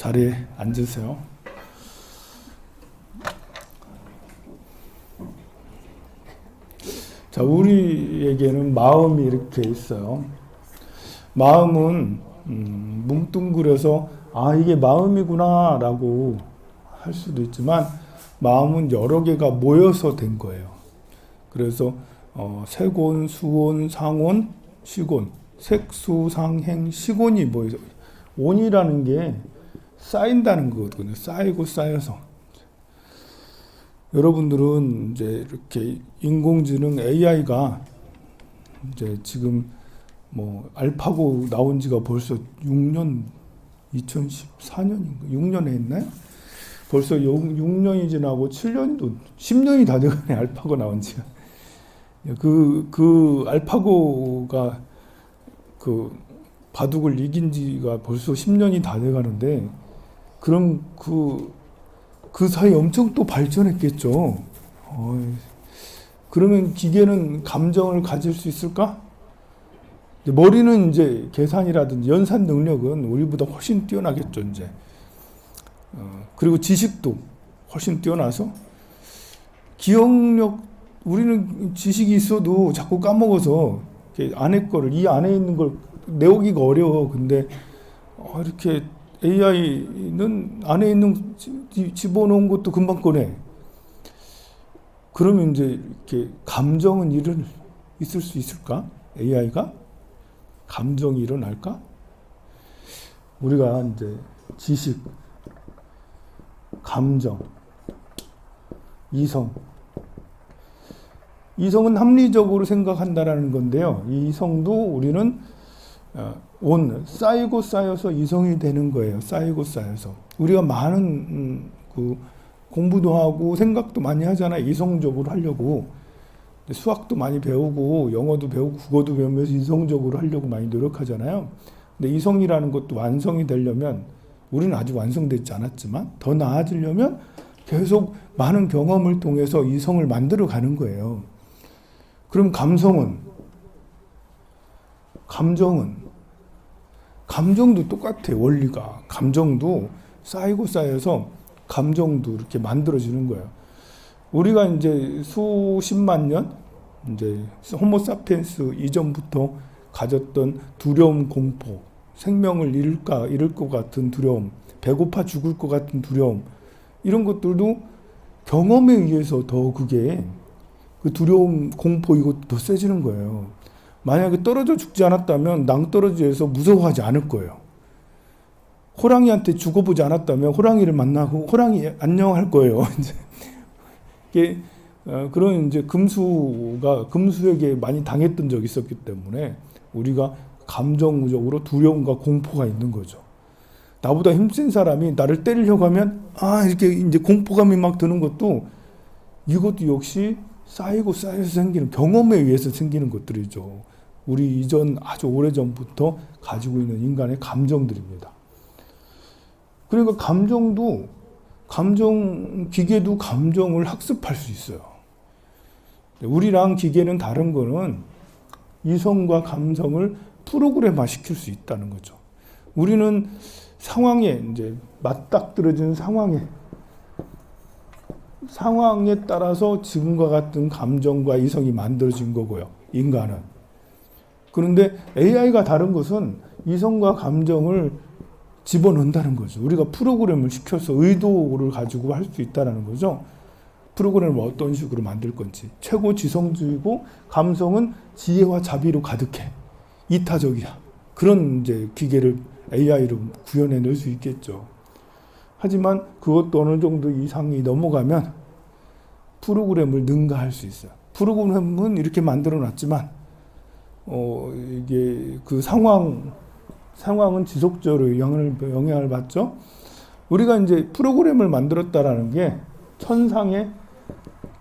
자리에 앉으세요. 자, 우리에게는 마음이 이렇게 있어요. 마음은 뭉뚱그려서 이게 마음이구나 라고 할 수도 있지만 마음은 여러 개가 모여서 된 거예요. 그래서 색온, 수온, 상온, 식온, 색수상행, 식온이 모여서 온이라는 게 쌓인다는 거거든요. 쌓이고 쌓여서. 여러분들은 이제 이렇게 인공지능 AI가 이제 지금 뭐 알파고 나온 지가 벌써 6년, 2014년인가 6년에 했나요? 벌써 6년이 지나고 7년도 10년이 다 돼가네. 알파고 나온 지가. 그 알파고가 그 바둑을 이긴 지가 벌써 10년이 다 돼가는데, 그럼 그 사이 엄청 또 발전했겠죠. 그러면 기계는 감정을 가질 수 있을까? 머리는 이제 계산이라든지 연산 능력은 우리보다 훨씬 뛰어나겠죠, 이제. 그리고 지식도 훨씬 뛰어나서 기억력, 우리는 지식이 있어도 자꾸 까먹어서 안에 거를, 이 안에 있는 걸 내오기가 어려워. 근데 이렇게 AI는 안에 있는 집어넣은 것도 금방 꺼내. 그러면 이제 이렇게 감정은 있을 수 있을까? AI가? 감정이 일어날까? 우리가 이제 지식, 감정, 이성은 합리적으로 생각한다라는 건데요. 이 이성도 우리는 쌓이고 쌓여서 이성이 되는 거예요. 쌓이고 쌓여서. 우리가 많은 공부도 하고 생각도 많이 하잖아요. 이성적으로 하려고. 수학도 많이 배우고 영어도 배우고 국어도 배우면서 이성적으로 하려고 많이 노력하잖아요. 근데 이성이라는 것도 완성이 되려면, 우리는 아직 완성되지 않았지만 더 나아지려면 계속 많은 경험을 통해서 이성을 만들어 가는 거예요. 그럼 감정도 똑같아요. 원리가. 감정도 쌓이고 쌓여서 감정도 이렇게 만들어지는 거예요. 우리가 이제 수십만 년, 이제 호모사피엔스 이전부터 가졌던 두려움, 공포, 생명을 잃을 것 같은 두려움, 배고파 죽을 것 같은 두려움, 이런 것들도 경험에 의해서 더 그게 그 두려움, 공포 이것도 더 세지는 거예요. 만약에 떨어져 죽지 않았다면 낭떠러지에서 무서워하지 않을 거예요. 호랑이한테 죽어보지 않았다면 호랑이를 만나고 호랑이 안녕할 거예요. 이게 그런 이제 금수에게 많이 당했던 적이 있었기 때문에 우리가 감정적으로 두려움과 공포가 있는 거죠. 나보다 힘센 사람이 나를 때리려고 하면 이렇게 이제 공포감이 막 드는 것도, 이것도 역시 쌓이고 쌓여서 생기는, 경험에 의해서 생기는 것들이죠. 우리 이전 아주 오래전부터 가지고 있는 인간의 감정들입니다. 그러니까 기계도 감정을 학습할 수 있어요. 우리랑 기계는 다른 거는 이성과 감성을 프로그램화 시킬 수 있다는 거죠. 우리는 상황에, 이제 맞닥뜨려진 상황에 따라서 지금과 같은 감정과 이성이 만들어진 거고요, 인간은. 그런데 AI가 다른 것은 이성과 감정을 집어넣는다는 거죠. 우리가 프로그램을 시켜서 의도를 가지고 할 수 있다는 거죠. 프로그램을 어떤 식으로 만들 건지. 최고 지성주의고, 감성은 지혜와 자비로 가득해. 이타적이야. 그런 이제 기계를 AI로 구현해 낼 수 있겠죠. 하지만 그것도 어느 정도 이상이 넘어가면 프로그램을 능가할 수 있어요. 프로그램은 이렇게 만들어 놨지만 이게 그 상황은 지속적으로 영향을 받죠. 우리가 이제 프로그램을 만들었다라는 게, 천상에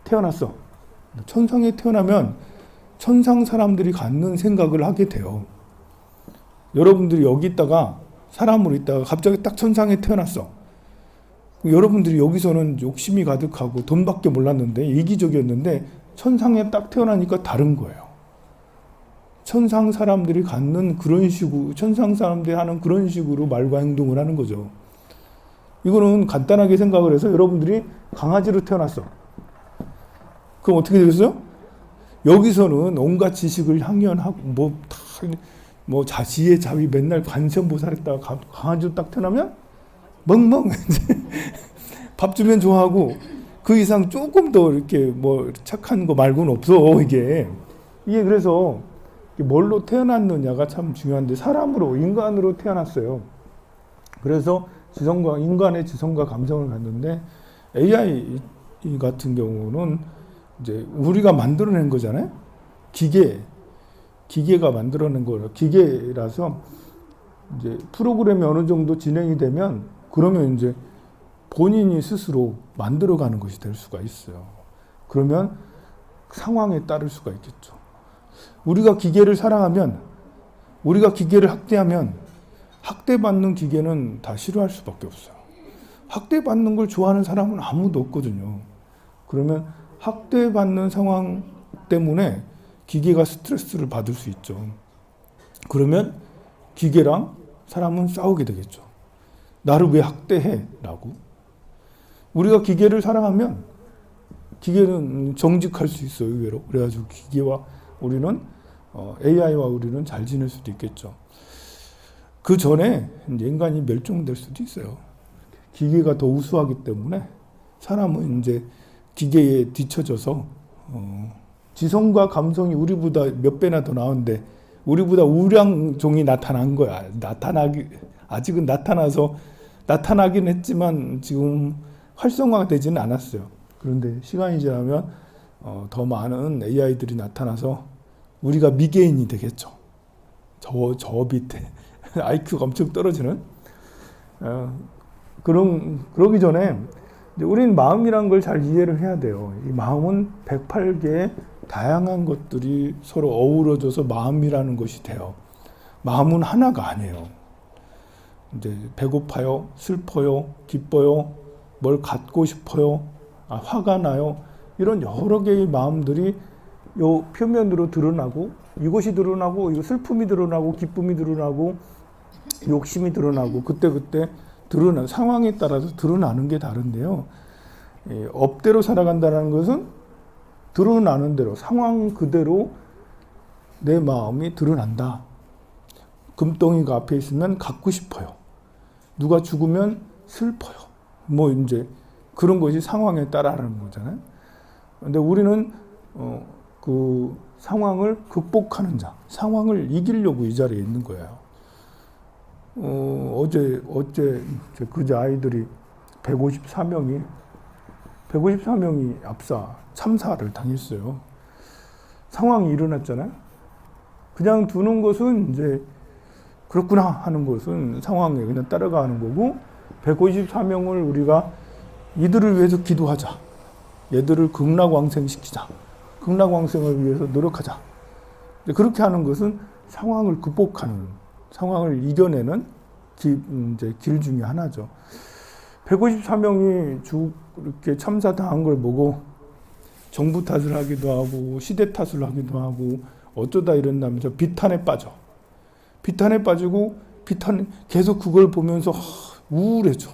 태어났어. 천상에 태어나면 천상 사람들이 갖는 생각을 하게 돼요. 여러분들이 여기 있다가, 사람으로 있다가 갑자기 딱 천상에 태어났어. 여러분들이 여기서는 욕심이 가득하고 돈밖에 몰랐는데, 이기적이었는데, 천상에 딱 태어나니까 다른 거예요. 천상 사람들이 갖는 그런 식으로, 천상 사람들이 하는 그런 식으로 말과 행동을 하는 거죠. 이거는 간단하게 생각을 해서 여러분들이 강아지로 태어났어. 그럼 어떻게 되겠어요? 여기서는 온갖 지식을 향연하고 뭐 자시의 자위 맨날 관세음보살했다가 강아지로 딱 태어나면 멍멍 밥 주면 좋아하고 그 이상 조금 더 이렇게 뭐 착한 거 말고는 없어. 이게 그래서 뭘로 태어났느냐가 참 중요한데 사람으로 인간으로 태어났어요. 그래서 인간의 지성과 감성을 갖는데 AI 같은 경우는 이제 우리가 만들어낸 거잖아요. 기계가 만들어낸 거예요. 기계라서 이제 프로그램이 어느 정도 진행이 되면 그러면 이제 본인이 스스로 만들어가는 것이 될 수가 있어요. 그러면 상황에 따를 수가 있겠죠. 우리가 기계를 사랑하면, 우리가 기계를 학대하면 학대받는 기계는 다 싫어할 수밖에 없어요. 학대받는 걸 좋아하는 사람은 아무도 없거든요. 그러면 학대받는 상황 때문에 기계가 스트레스를 받을 수 있죠. 그러면 기계랑 사람은 싸우게 되겠죠. 나를 왜 학대해? 라고. 우리가 기계를 사랑하면 기계는 정직할 수 있어요, 의외로. 그래가지고 기계와 우리는, AI와 우리는 잘 지낼 수도 있겠죠. 그 전에 이제 인간이 멸종될 수도 있어요. 기계가 더 우수하기 때문에 사람은 이제 기계에 뒤처져서, 지성과 감성이 우리보다 몇 배나 더 나은데, 우리보다 우량종이 나타난 거야. 아직은 나타나긴 했지만 지금 활성화가 되지는 않았어요. 그런데 시간이 지나면 더 많은 AI들이 나타나서 우리가 미개인이 되겠죠. 저 밑에 IQ가 엄청 떨어지는. 그러기 전에 우리는 마음이란 걸 잘 이해를 해야 돼요. 이 마음은 108개의 다양한 것들이 서로 어우러져서 마음이라는 것이 돼요. 마음은 하나가 아니에요. 이제 배고파요, 슬퍼요, 기뻐요, 뭘 갖고 싶어요, 화가 나요. 이런 여러 개의 마음들이 요 표면으로 드러나고, 이것이 드러나고, 이거 슬픔이 드러나고, 기쁨이 드러나고, 욕심이 드러나고, 그때 드러나는 상황에 따라서 드러나는 게 다른데요. 업대로 살아간다는 것은 드러나는 대로, 상황 그대로 내 마음이 드러난다. 금덩이가 앞에 있으면 갖고 싶어요. 누가 죽으면 슬퍼요. 뭐 이제 그런 것이 상황에 따라하는 거잖아요. 근데 우리는 그 상황을 극복하는 자, 상황을 이기려고 이 자리에 있는 거예요. 어제 그제 아이들이 154명이 압사 참사를 당했어요. 상황이 일어났잖아요. 그냥 두는 것은 이제 그렇구나 하는 것은 상황에 그냥 따라가는 거고, 154명을 우리가 이들을 위해서 기도하자. 얘들을 극락왕생시키자. 극락왕생을 위해서 노력하자. 그렇게 하는 것은 상황을 극복하는, 상황을 이겨내는 길 중에 하나죠. 154명이 이렇게 참사당한 걸 보고 정부 탓을 하기도 하고 시대 탓을 하기도 하고 어쩌다 이런다면서 비탄에 빠지고 계속 그걸 보면서 우울해져.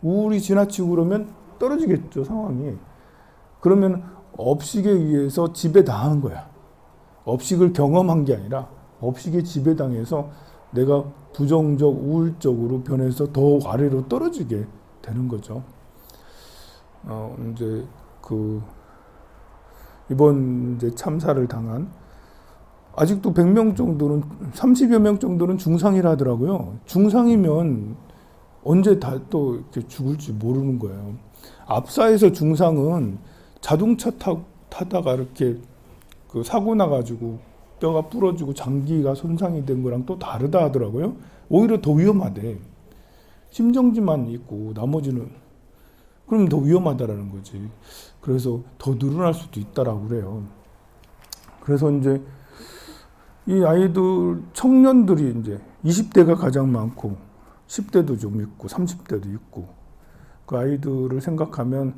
우울이 지나치고 그러면 떨어지겠죠, 상황이. 그러면 업식에 의해서 지배당한 거야. 업식을 경험한 게 아니라 업식에 지배당해서 내가 부정적, 우울적으로 변해서 더 아래로 떨어지게 되는 거죠. 이제 이번 이제 참사를 당한 아직도 100명 정도는, 30여 명 정도는 중상이라 하더라고요. 중상이면 언제 다 또 이렇게 죽을지 모르는 거예요. 압사에서 중상은 자동차 타다가 이렇게 그 사고 나가지고 뼈가 부러지고 장기가 손상이 된 거랑 또 다르다 하더라고요. 오히려 더 위험하대. 심정지만 있고 나머지는 그럼 더 위험하다라는 거지. 그래서 더 늘어날 수도 있다라고 그래요. 그래서 이제 이 아이들, 청년들이 이제 20대가 가장 많고 10대도 좀 있고 30대도 있고, 그 아이들을 생각하면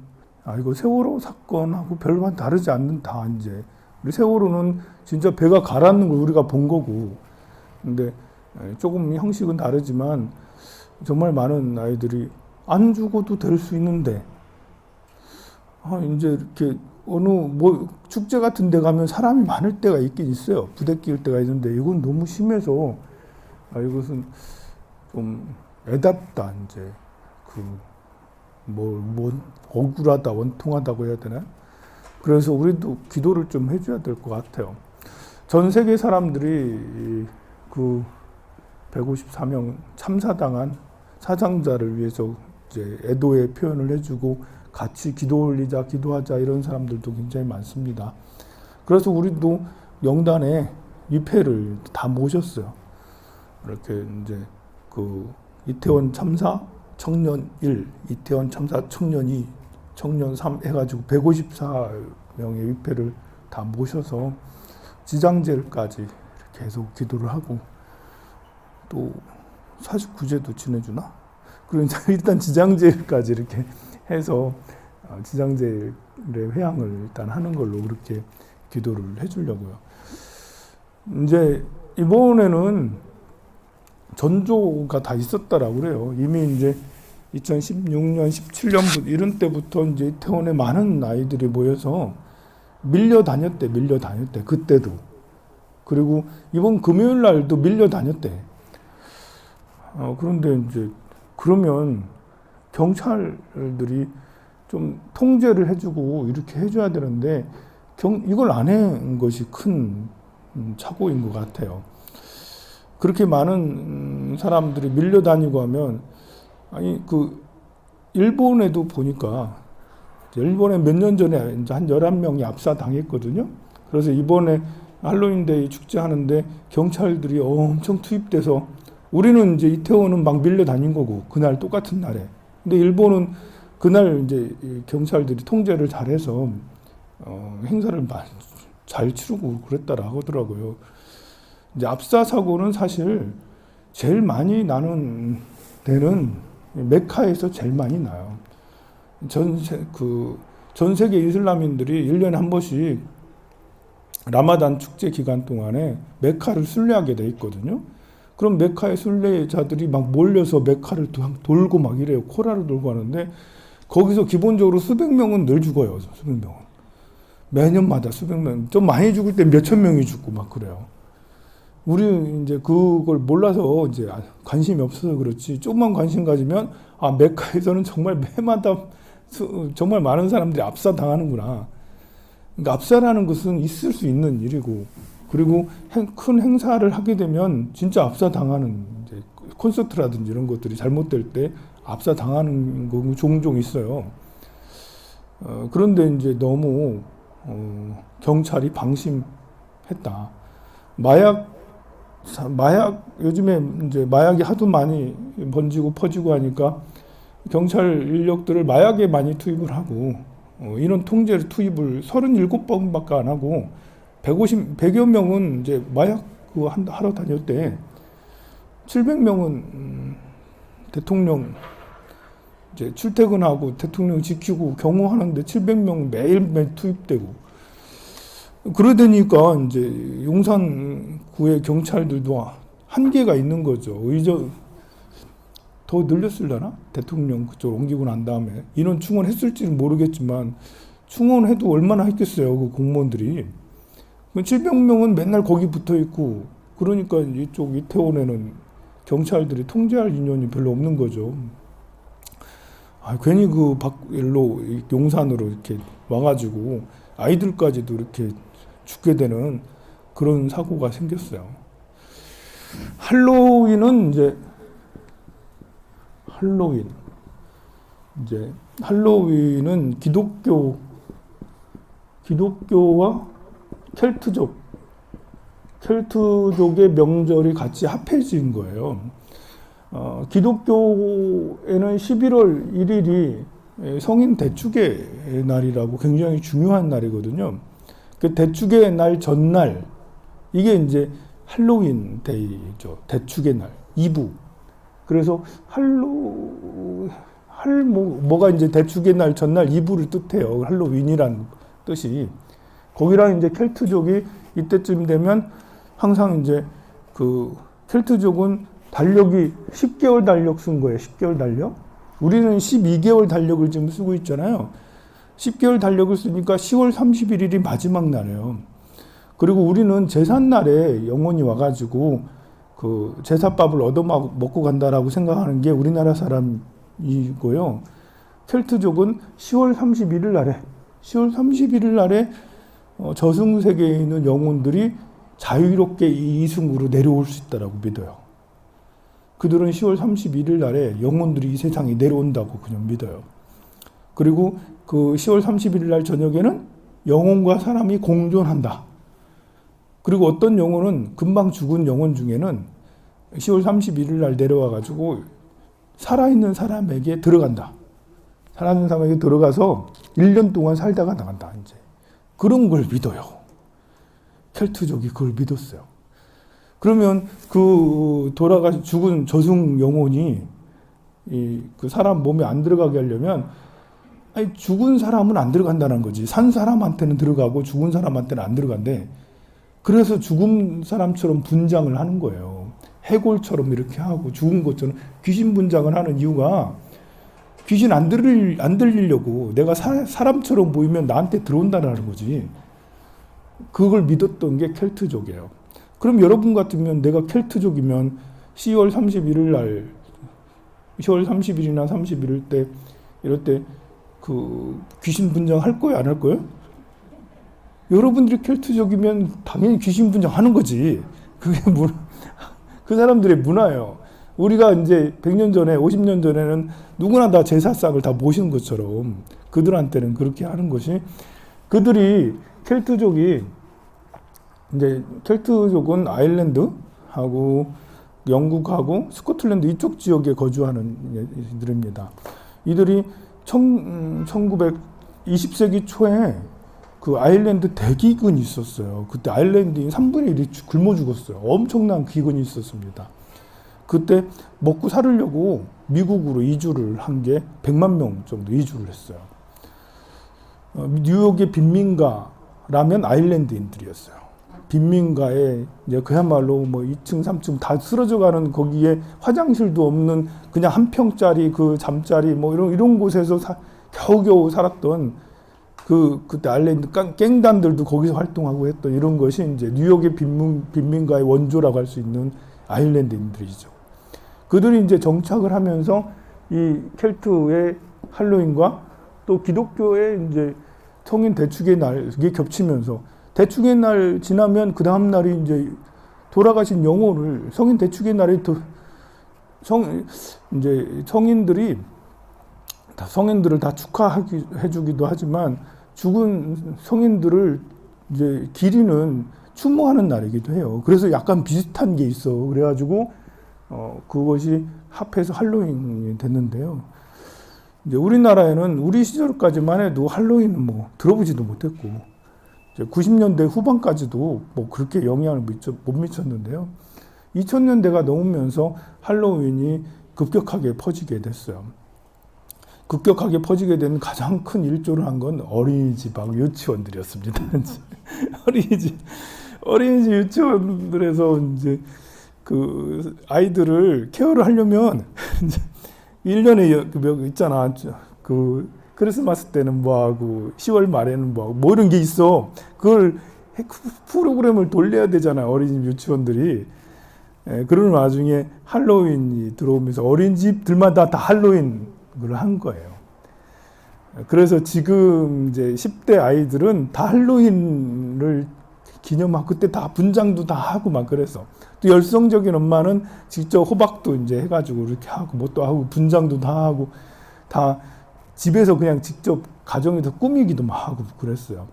이거 세월호 사건하고 별반 다르지 않는다. 이제 우리 세월호는 진짜 배가 가라앉는 걸 우리가 본 거고, 근데 조금 형식은 다르지만 정말 많은 아이들이 안 죽어도 될 수 있는데, 이제 이렇게 어느 뭐 축제 같은 데 가면 사람이 많을 때가 있긴 있어요. 부대낄 때가 있는데 이건 너무 심해서 이것은 좀 애답다. 이제 뭐 억울하다, 원통하다고 해야 되나? 그래서 우리도 기도를 좀 해줘야 될 것 같아요. 전 세계 사람들이 그 154명 참사당한 사상자를 위해서 이제 애도의 표현을 해주고 같이 기도 올리자, 기도하자 이런 사람들도 굉장히 많습니다. 그래서 우리도 명단에 위패를 다 모셨어요. 이렇게 이제 그 이태원 참사 청년 1, 이태원 참사 청년 2, 청년 3 해가지고 154명의 위패를 다 모셔서 지장제일까지 계속 기도를 하고 또 49제도 지내주나? 그러니까 일단 지장제일까지 이렇게 해서 지장제일의 회향을 일단 하는 걸로 그렇게 기도를 해주려고요. 이제 이번에는 전조가 다 있었다라고 그래요. 이미 이제 2016년, 17년부터 이런 때부터 이제 이태원에 많은 아이들이 모여서 밀려 다녔대. 그때도. 그리고 이번 금요일 날도 밀려 다녔대. 그런데 이제 그러면 경찰들이 좀 통제를 해주고 이렇게 해줘야 되는데 이걸 안 한 것이 큰 착오인 것 같아요. 그렇게 많은 사람들이 밀려다니고 하면 일본에도 보니까 일본에 몇 년 전에 이제 한 11명이 압사당했거든요. 그래서 이번에 할로윈데이 축제하는데 경찰들이 엄청 투입돼서 우리는 이제 이태원은 막 밀려다닌 거고 그날 똑같은 날에. 근데 일본은 그날 이제 경찰들이 통제를 잘해서 행사를 잘 치르고 그랬다라고 하더라고요. 이제 압사 사고는 사실 제일 많이 나는 데는 메카에서 제일 많이 나요. 전 세계 이슬람인들이 1년에 한 번씩 라마단 축제 기간 동안에 메카를 순례하게 돼 있거든요. 그럼 메카의 순례자들이 막 몰려서 메카를 돌고 막 이래요. 코라를 돌고 하는데 거기서 기본적으로 수백 명은 늘 죽어요. 수백 명은. 매년마다 수백 명. 좀 많이 죽을 때 몇천 명이 죽고 막 그래요. 우리 이제 그걸 몰라서 이제 관심이 없어서 그렇지. 조금만 관심 가지면 메카에서는 정말 매마다 정말 많은 사람들이 압사당하는구나. 그러니까 압사라는 것은 있을 수 있는 일이고, 그리고 큰 행사를 하게 되면 진짜 압사당하는 이제 콘서트라든지 이런 것들이 잘못될 때 압사당하는 거 종종 있어요. 그런데 이제 너무 경찰이 방심했다. 요즘에 이제 마약이 하도 많이 번지고 퍼지고 하니까 경찰 인력들을 마약에 많이 투입을 하고 인원 통제를 투입을 37번밖에 안 하고 100여 명은 이제 마약 하러 다녔대. 700명은 대통령 이제 출퇴근하고 대통령 지키고 경호하는데 700명 매일매일 투입되고. 그러다니까 이제 용산구의 경찰들도 한계가 있는 거죠. 더 늘렸을려나? 대통령 그쪽 옮기고 난 다음에 인원 충원했을지는 모르겠지만 충원해도 얼마나 했겠어요, 그 공무원들이. 700명은 맨날 거기 붙어 있고, 그러니까 이쪽 이태원에는 경찰들이 통제할 인원이 별로 없는 거죠. 괜히 그 일로 용산으로 이렇게 와가지고 아이들까지도 이렇게 죽게 되는 그런 사고가 생겼어요. 할로윈은 기독교와 켈트족의 명절이 같이 합해진 거예요. 기독교에는 11월 1일이 성인 대축의 날이라고 굉장히 중요한 날이거든요. 그 대축의 날 전날, 이게 이제 할로윈 데이죠. 대축의 날, 이브. 그래서 뭐가 이제 대축의 날 전날 이브를 뜻해요. 할로윈이란 뜻이. 거기랑 이제 켈트족이 이때쯤 되면 항상 이제 켈트족은 달력이 10개월 달력 쓴 거예요. 10개월 달력. 우리는 12개월 달력을 지금 쓰고 있잖아요. 10개월 달력을 쓰니까 10월 31일이 마지막 날이에요. 그리고 우리는 제삿날에 영혼이 와가지고 그 제사밥을 얻어먹고 간다라고 생각하는 게 우리나라 사람이고요. 켈트족은 10월 31일 날에 저승세계에 있는 영혼들이 자유롭게 이 이승으로 내려올 수 있다라고 믿어요. 그들은 10월 31일 날에 영혼들이 이 세상에 내려온다고 그냥 믿어요. 그리고 그 10월 31일 날 저녁에는 영혼과 사람이 공존한다. 그리고 어떤 영혼은 금방 죽은 영혼 중에는 10월 31일 날 내려와가지고 살아있는 사람에게 들어간다. 살아있는 사람에게 들어가서 1년 동안 살다가 나간다. 이제 그런 걸 믿어요. 켈트족이 그걸 믿었어요. 그러면 그 돌아가신 죽은 저승 영혼이 그 사람 몸에 안 들어가게 하려면 아니 죽은 사람은 안 들어간다는 거지. 산 사람한테는 들어가고 죽은 사람한테는 안 들어간대. 그래서 죽은 사람처럼 분장을 하는 거예요. 해골처럼 이렇게 하고 죽은 것처럼 귀신 분장을 하는 이유가 귀신 안 들리려고 내가 사람처럼 보이면 나한테 들어온다는 거지. 그걸 믿었던 게 켈트족이에요. 그럼 여러분 같으면 내가 켈트족이면 10월 30일이나 31일 때 이럴 때 그 귀신 분장 할 거예요? 안 할 거예요? 여러분들이 켈트족이면 당연히 귀신 분장 하는 거지. 그게 그 사람들의 문화예요. 우리가 이제 100년 전에, 50년 전에는 누구나 다 제사상을 다 모시는 것처럼 그들한테는 그렇게 하는 것이 켈트족은 아일랜드하고 영국하고 스코틀랜드 이쪽 지역에 거주하는 이들입니다. 이들이 20세기 초에 그 아일랜드 대기근이 있었어요. 그때 아일랜드인 3분의 1이 굶어 죽었어요. 엄청난 기근이 있었습니다. 그때 먹고 살으려고 미국으로 이주를 한 게 100만 명 정도 이주를 했어요. 뉴욕의 빈민가라면 아일랜드인들이었어요. 빈민가에 이제 그야말로 뭐 2층, 3층 다 쓰러져가는 거기에 화장실도 없는 그냥 한 평짜리 그 잠자리 뭐 이런 곳에서 겨우겨우 살았던 그때 아일랜드 갱단들도 거기서 활동하고 했던 이런 것이 이제 뉴욕의 빈민가의 원조라고 할 수 있는 아일랜드인들이죠. 그들이 이제 정착을 하면서 이 켈트의 할로윈과 또 기독교의 이제 성인 대축의 날 이게 겹치면서 대축의 날 지나면 그 다음 날이 이제 돌아가신 영혼을 성인 대축의 날에 이제 성인들을 다 축하해주기도 하지만 죽은 성인들을 이제 기리는 추모하는 날이기도 해요. 그래서 약간 비슷한 게 있어. 그래가지고 그것이 합해서 할로윈이 됐는데요. 이제 우리나라에는 우리 시절까지만 해도 할로윈은 뭐 들어보지도 못했고 90년대 후반까지도 뭐 그렇게 영향을 못 미쳤는데요. 2000년대가 넘으면서 할로윈이 급격하게 퍼지게 됐어요. 급격하게 퍼지게 된 가장 큰 일조를 한 건 어린이집하고 유치원들이었습니다. 어린이집 유치원들에서 이제 그 아이들을 케어를 하려면 이제 1년에 있잖아. 그 크리스마스 때는 뭐하고 10월 말에는 뭐하고 뭐 이런 게 있어. 그걸 프로그램을 돌려야 되잖아. 어린이집 유치원들이. 그런 와중에 할로윈이 들어오면서 어린이집들마다 다 할로윈을 한 거예요. 그래서 지금 이제 10대 아이들은 다 할로윈을 기념하고 그때 다 분장도 다 하고 막 그래서 또 열성적인 엄마는 직접 호박도 이제 해가지고 이렇게 하고 뭣도 하고 분장도 다 하고 다 집에서 그냥 직접 가정에서 꾸미기도 막 하고 그랬어요.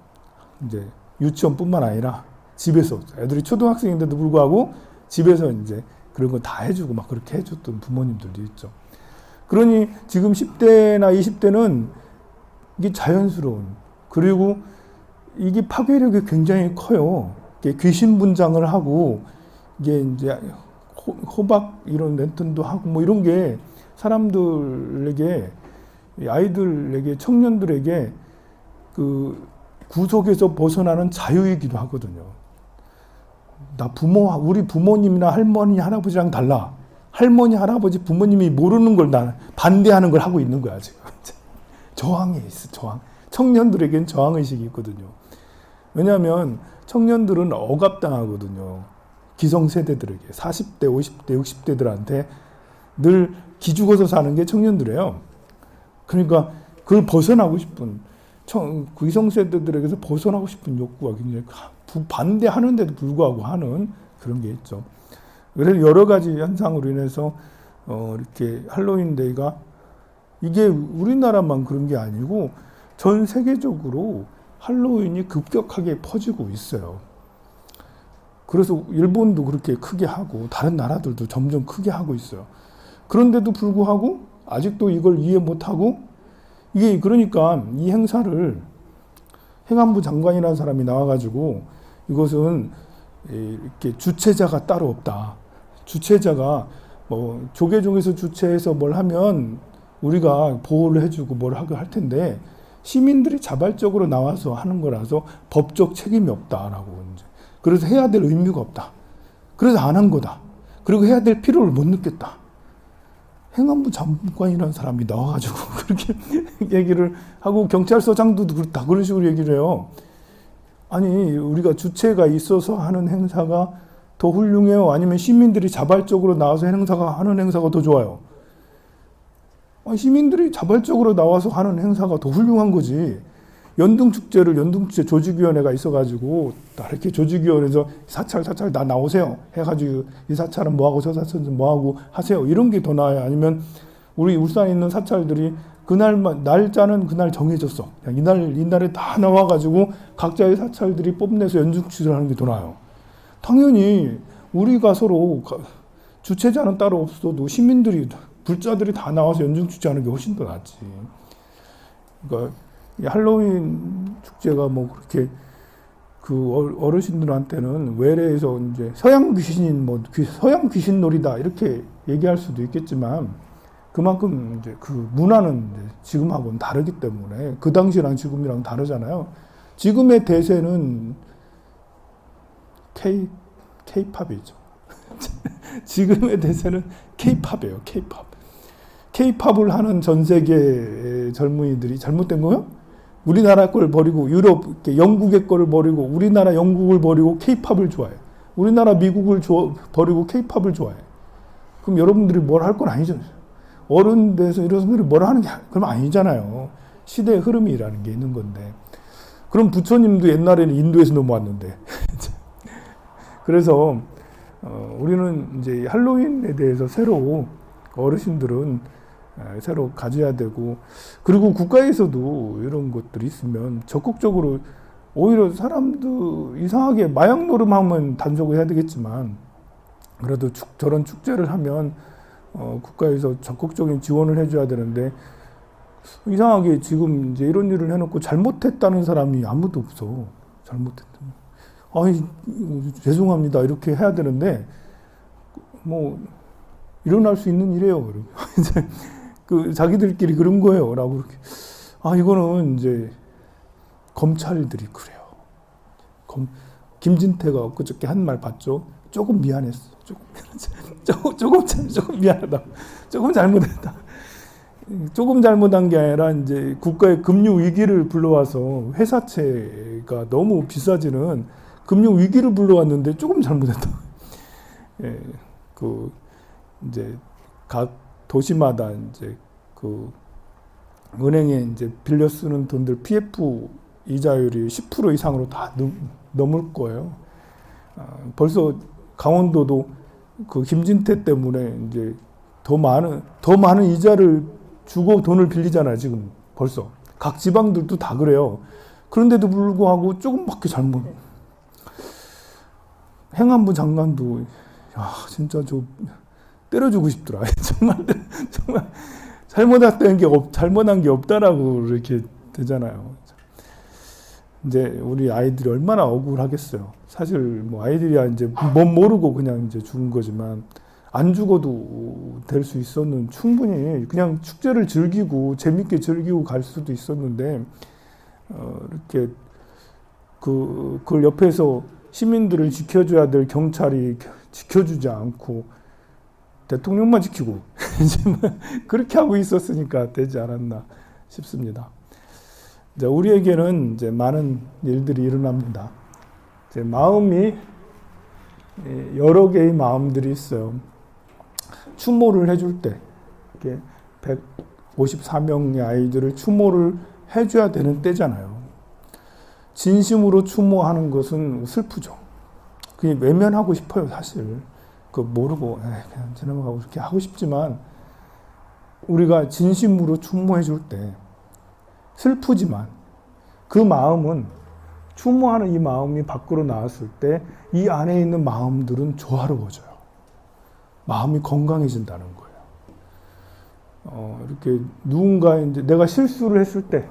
이제 유치원뿐만 아니라 집에서 애들이 초등학생인데도 불구하고 집에서 이제 그런 거 다 해주고 막 그렇게 해줬던 부모님들도 있죠. 그러니 지금 10대나 20대는 이게 자연스러운 그리고 이게 파괴력이 굉장히 커요. 이게 귀신 분장을 하고 이게 이제 호박 이런 랜턴도 하고 뭐 이런 게 사람들에게 아이들에게 청년들에게 그 구속에서 벗어나는 자유이기도 하거든요. 우리 부모님이나 할머니 할아버지랑 달라. 할머니, 할아버지, 부모님이 모르는 걸 반대하는 걸 하고 있는 거야, 지금. 저항이 있어, 저항. 청년들에겐 저항의식이 있거든요. 왜냐하면 청년들은 억압당하거든요. 기성세대들에게. 40대, 50대, 60대들한테 늘 기죽어서 사는 게 청년들이에요. 그러니까 그걸 벗어나고 싶은, 기성세대들에게서 벗어나고 싶은 욕구가 굉장히 반대하는데도 불구하고 하는 그런 게 있죠. 그래서 여러 가지 현상으로 인해서 이렇게 할로윈데이가 이게 우리나라만 그런 게 아니고 전 세계적으로 할로윈이 급격하게 퍼지고 있어요. 그래서 일본도 그렇게 크게 하고 다른 나라들도 점점 크게 하고 있어요. 그런데도 불구하고 아직도 이걸 이해 못하고 이게 그러니까 이 행사를 행안부 장관이라는 사람이 나와가지고 이것은 이렇게 주최자가 따로 없다. 주최자가 뭐 조계종에서 주최해서 뭘 하면 우리가 보호를 해주고 뭘 하고 할 텐데 시민들이 자발적으로 나와서 하는 거라서 법적 책임이 없다라고 이제 그래서 해야 될 의무가 없다. 그래서 안 한 거다. 그리고 해야 될 필요를 못 느꼈다. 행안부 장관이라는 사람이 나와가지고 그렇게 얘기를 하고 경찰서장도 다 그런 식으로 얘기를 해요. 아니 우리가 주체가 있어서 하는 행사가 더 훌륭해요? 아니면 시민들이 자발적으로 나와서 하는 행사가 더 좋아요? 아니, 시민들이 자발적으로 나와서 하는 행사가 더 훌륭한 거지. 연등축제를 연등축제 조직위원회가 있어가지고 다 이렇게 조직위원회에서 사찰 다 나오세요 해가지고 이 사찰은 뭐하고 저 사찰은 뭐하고 하세요 이런 게 더 나아요? 아니면 우리 울산에 있는 사찰들이 그날만 날짜는 그날 정해졌어 이날에 다 나와가지고 각자의 사찰들이 뽐내서 연등축제를 하는 게 더 나아요? 당연히 우리가 서로 주최자는 따로 없어도 시민들이 불자들이 다 나와서 연등축제 하는 게 훨씬 더 낫지. 그러니까 할로윈 축제가 뭐 그렇게 그 어르신들한테는 외래에서 이제 서양 귀신인 뭐 서양 귀신 놀이다 이렇게 얘기할 수도 있겠지만 그만큼 이제 그 문화는 이제 지금하고는 다르기 때문에 그 당시랑 지금이랑 다르잖아요. 지금의 대세는 K-팝이죠. 지금의 대세는 K-팝이에요. K-팝. K-팝을 하는 전 세계 젊은이들이 잘못된 거예요? 우리나라 걸 버리고 유럽, 영국의 거를 버리고 우리나라 영국을 버리고 K-팝을 좋아해. 우리나라 미국을 버리고 K-팝을 좋아해. 그럼 여러분들이 뭘 할 건 아니죠. 어른 돼서 이런 분들이 뭘 하는 게 그럼 아니잖아요. 시대의 흐름이라는 게 있는 건데. 그럼 부처님도 옛날에는 인도에서 넘어왔는데. 그래서 우리는 이제 할로윈에 대해서 새로 어르신들은 새로 가져야 되고 그리고 국가에서도 이런 것들이 있으면 적극적으로 오히려 사람도 이상하게 마약 노름하면 단속을 해야 되겠지만 그래도 저런 축제를 하면 국가에서 적극적인 지원을 해줘야 되는데 이상하게 지금 이제 이런 일을 해놓고 잘못했다는 사람이 아무도 없어. 잘못했다. 아니 죄송합니다 이렇게 해야 되는데 뭐 일어날 수 있는 일이에요. 이제 그 자기들끼리 그런 거예요라고 이렇게 이거는 이제 검찰들이 그래요. 김진태가 그저께 한 말 봤죠. 조금 미안했어. 조금 미안하다. 조금 잘못했다. 조금 잘못한 게 아니라 이제 국가의 금융 위기를 불러와서 회사채가 너무 비싸지는 금융 위기를 불러왔는데 조금 잘못했다. 예, 이제 각 도시마다 이제 그 은행에 이제 빌려 쓰는 돈들 PF 이자율이 10% 이상으로 다 넘을 거예요. 벌써 강원도도 그 김진태 때문에 이제 더 많은 이자를 주고 돈을 빌리잖아요. 지금 벌써 각 지방들도 다 그래요. 그런데도 불구하고 조금밖에 행안부 장관도 진짜 때려주고 싶더라. 정말 잘못한 게 없다라고 이렇게 되잖아요. 이제 우리 아이들이 얼마나 억울하겠어요. 사실 뭐 아이들이야 이제 모르고 그냥 이제 죽은 거지만 안 죽어도 될 수 있었는 충분히 그냥 축제를 즐기고 재밌게 즐기고 갈 수도 있었는데 이렇게 그걸 옆에서 시민들을 지켜줘야 될 경찰이 지켜주지 않고 대통령만 지키고 이제 뭐 그렇게 하고 있었으니까 되지 않았나 싶습니다. 이제 우리에게는 이제 많은 일들이 일어납니다. 이제 마음이 여러 개의 마음들이 있어요. 추모를 해줄 때 이렇게 154명의 아이들을 추모를 해줘야 되는 때잖아요. 진심으로 추모하는 것은 슬프죠. 그냥 외면하고 싶어요, 사실. 그 모르고 그냥 지나가고 그렇게 하고 싶지만 우리가 진심으로 추모해 줄 때 슬프지만 그 마음은 추모하는 이 마음이 밖으로 나왔을 때 이 안에 있는 마음들은 조화로워져요. 마음이 건강해진다는 거예요. 이렇게 누군가 이제 내가 실수를 했을 때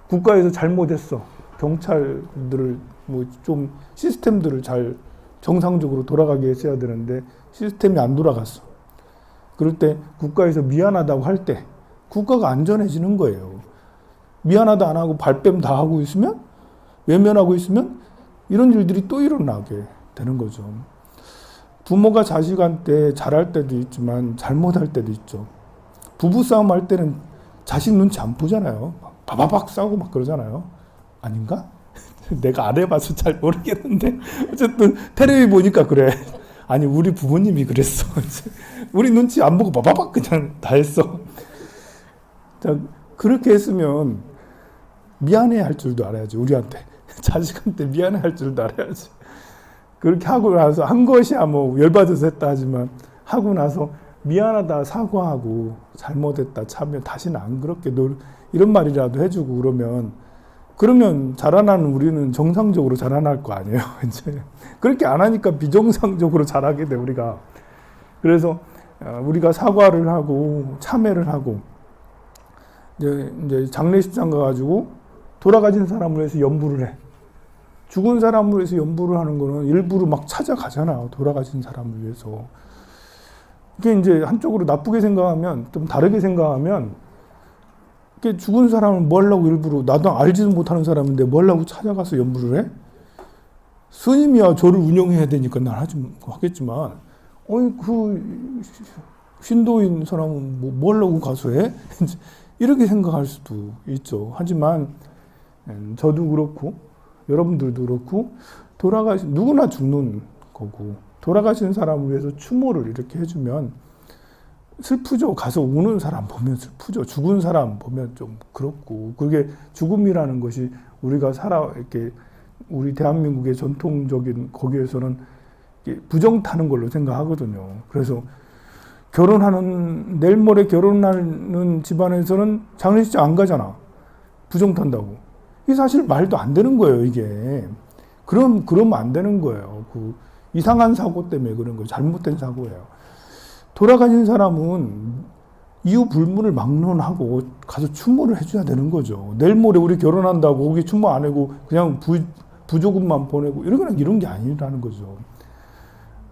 국가에서 잘못했어. 경찰들을 뭐 좀 시스템들을 잘 정상적으로 돌아가게 했어야 되는데 시스템이 안 돌아갔어. 그럴 때 국가에서 미안하다고 할 때 국가가 안전해지는 거예요. 미안하다 안 하고 발뺌 다 하고 있으면 외면하고 있으면 이런 일들이 또 일어나게 되는 거죠. 부모가 자식한테 잘할 때도 있지만 잘못할 때도 있죠. 부부싸움 할 때는 자식 눈치 안 보잖아요. 바바박 싸우고 막 그러잖아요. 아닌가? 내가 안 해봐서 잘 모르겠는데 어쨌든 텔레비 보니까 그래. 아니 우리 부모님이 그랬어. 우리 눈치 안 보고 바바박 그냥 다 했어. 자, 그렇게 했으면 미안해 할 줄도 알아야지. 우리한테 자식한테 미안해 할 줄도 알아야지. 그렇게 하고 나서 한 것이야 뭐 열받아서 했다 하지만 하고 나서 미안하다 사과하고 잘못했다 참여 다시는 안 그렇게 이런 말이라도 해주고 그러면 자라나는 우리는 정상적으로 자라날 거 아니에요. 이제 그렇게 안 하니까 비정상적으로 자라게 돼 우리가. 그래서 우리가 사과를 하고 참회를 하고 이제 장례식장 가가지고 돌아가신 사람을 위해서 연부를 해. 죽은 사람을 위해서 연부를 하는 거는 일부러 막 찾아가잖아. 돌아가신 사람을 위해서. 이게 이제 한쪽으로 나쁘게 생각하면 좀 다르게 생각하면 죽은 사람을 뭐 하려고 일부러 나도 알지도 못하는 사람인데 뭐 하려고 찾아가서 연부를 해? 스님이야 저를 운영해야 되니까 난 하겠지만 그 신도인 사람은 뭐 하려고 가서 해? 이렇게 생각할 수도 있죠. 하지만 저도 그렇고 여러분들도 그렇고 누구나 죽는 거고 돌아가신 사람을 위해서 추모를 이렇게 해주면 슬프죠. 가서 우는 사람 보면 슬프죠. 죽은 사람 보면 좀 그렇고 그게 죽음이라는 것이 우리가 이렇게 우리 대한민국의 전통적인 거기에서는 부정 타는 걸로 생각하거든요. 그래서 내일 모레 결혼하는 집안에서는 장례식장 안 가잖아. 부정 탄다고. 이게 사실 말도 안 되는 거예요, 이게. 그러면 안 되는 거예요. 그 이상한 사고 때문에 그런 거예요. 잘못된 사고예요. 돌아가신 사람은 이유 불문을 막론하고 가서 추모를 해줘야 되는 거죠. 내일 모레 우리 결혼한다고 거기 추모 안 하고 그냥 부조금만 보내고 이런 게 아니라는 거죠.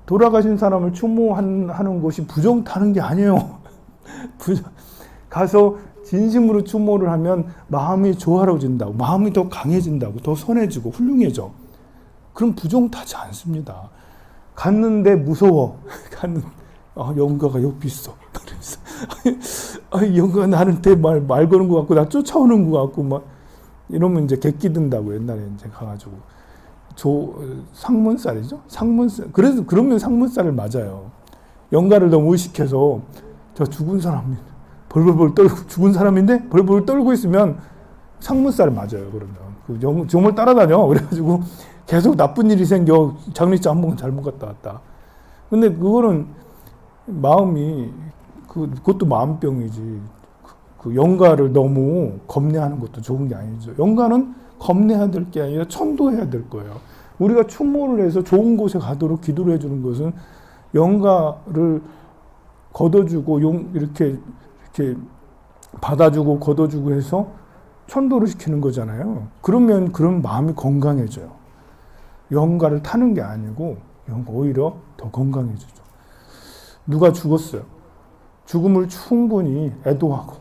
돌아가신 사람을 추모하는 것이 부정 타는 게 아니에요. 가서 진심으로 추모를 하면 마음이 조화로워진다고, 마음이 더 강해진다고, 더 선해지고 훌륭해져. 그럼 부정 타지 않습니다. 갔는데 무서워. 영가가 여기 있어. 영가가 나한테 말 거는 것 같고, 나 쫓아오는 것 같고, 막, 이러면 이제 객기 든다고 옛날에 이제 가가지고. 상문살이죠? 그러면 상문살을 맞아요. 영가를 너무 의식해서, 저 죽은 사람이, 벌벌벌 떨고, 죽은 사람인데 벌벌 떨고 있으면 상문살을 맞아요, 그러면. 정말 따라다녀. 그래가지고 계속 나쁜 일이 생겨. 장례식장 한 번 잘못 갔다 왔다. 근데 그거는 마음이, 그것도 마음병이지. 그 영가를 너무 겁내하는 것도 좋은 게 아니죠. 영가는 겁내야 될 게 아니라 천도해야 될 거예요. 우리가 추모를 해서 좋은 곳에 가도록 기도를 해주는 것은 영가를 걷어주고 이렇게 받아주고 걷어주고 해서 천도를 시키는 거잖아요. 그러면 마음이 건강해져요. 영가를 타는 게 아니고 오히려 더 건강해지죠. 누가 죽었어요. 죽음을 충분히 애도하고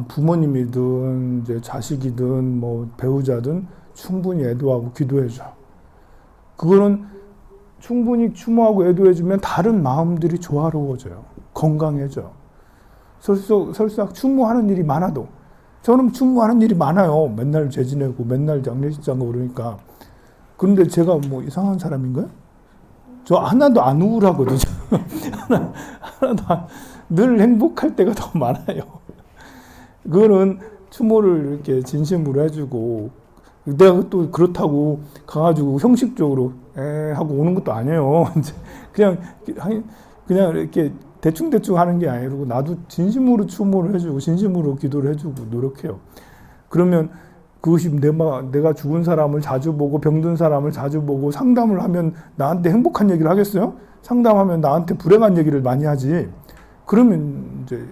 부모님이든 이제 자식이든 뭐 배우자든 충분히 애도하고 기도해줘. 그거는 충분히 추모하고 애도해주면 다른 마음들이 조화로워져요. 건강해져요. 설사 추모하는 일이 많아도, 저는 추모하는 일이 많아요. 맨날 죄 지내고 맨날 장례식장 가고 그러니까. 그런데 제가 뭐 이상한 사람인가요? 저 하나도 안 우울하거든요. 늘 행복할 때가 더 많아요. 그거는 추모를 이렇게 진심으로 해주고, 내가 또 그렇다고 가가지고 형식적으로 하고 오는 것도 아니에요. 그냥 이렇게 대충 하는 게 아니고, 나도 진심으로 추모를 해주고 진심으로 기도를 해주고 노력해요. 그러면 그것이 내가 죽은 사람을 자주 보고 병든 사람을 자주 보고 상담을 하면 나한테 행복한 얘기를 하겠어요? 상담하면 나한테 불행한 얘기를 많이 하지. 그러면 이제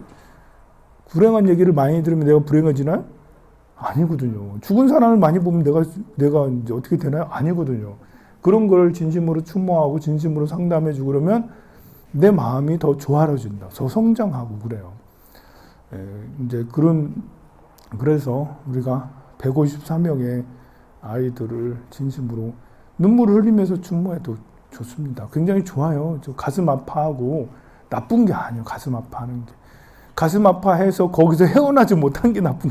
불행한 얘기를 많이 들으면 내가 불행해지나요? 아니거든요. 죽은 사람을 많이 보면 내가 이제 어떻게 되나요? 아니거든요. 그런 걸 진심으로 추모하고 진심으로 상담해주고 그러면 내 마음이 더 조화로워진다. 더 성장하고 그래요. 이제 그래서 우리가 154명의 아이들을 진심으로 눈물을 흘리면서 추모해도 좋습니다. 굉장히 좋아요. 저 가슴 아파하고 나쁜 게 아니에요. 가슴 아파하는 게. 가슴 아파해서 거기서 헤어나지 못한 게 나쁜